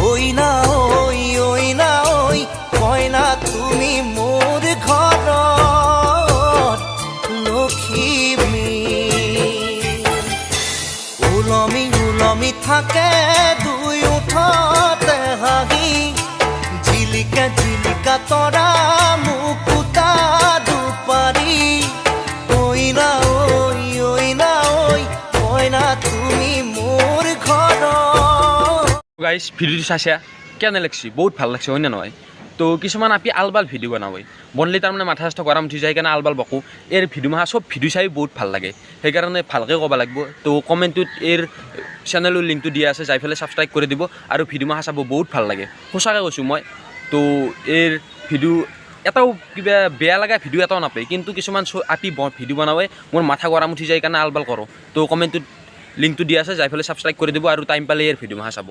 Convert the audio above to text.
ওই না ওই না ওই কয় না তুমি মোর ঘর লক্ষ্মী উলমি উলমি থাকে দুই উঠতে হাগি ঝিলিকা ঝিলিকা তরা মুকুতা দুপারি ওই না ওই কয় না তুমি মোর ঘর। গাইস ভিডিওটি চাইছে কেনে লাগছি বহুত ভাল লাগছে হয় না নহয় তো কিছুমান আপি আলবাল ভিডিও বনাবই বনলি তাৰমানে মাথা চাথা গৰম উঠি যায় কাৰণে আলবাল বকো এর ভিডিও মাহা সব ভিডিও চাই বহুত ভাল লাগে সেইকাৰণে ভালকৈ ক'ব লাগিব তো কমেণ্টটোত এর চেনেলৰ লিংকটো দিয়া আছে যাই ফেলে সাবস্ক্রাইব কৰি দিব আৰু ভিডিও মাহা চাব বহুত ভাল লাগে সঁচাকৈ কৈছোঁ মই তো এর ভিডিও এটাও কিবা বেয়া লগা ভিডিও এটাও নাপায় কিন্তু কিছুমান আপি ভিডিও বনাবই মোৰ মাথা গৰম উঠি যায় কাৰণে আলবাল কৰোঁ তো কমেণ্টটোত লিংকটো দিয়া আছে যাই ফেলে সাবস্ক্রাইব কৰি দিব আৰু টাইম পালে এর ভিডিও মাহা চাব।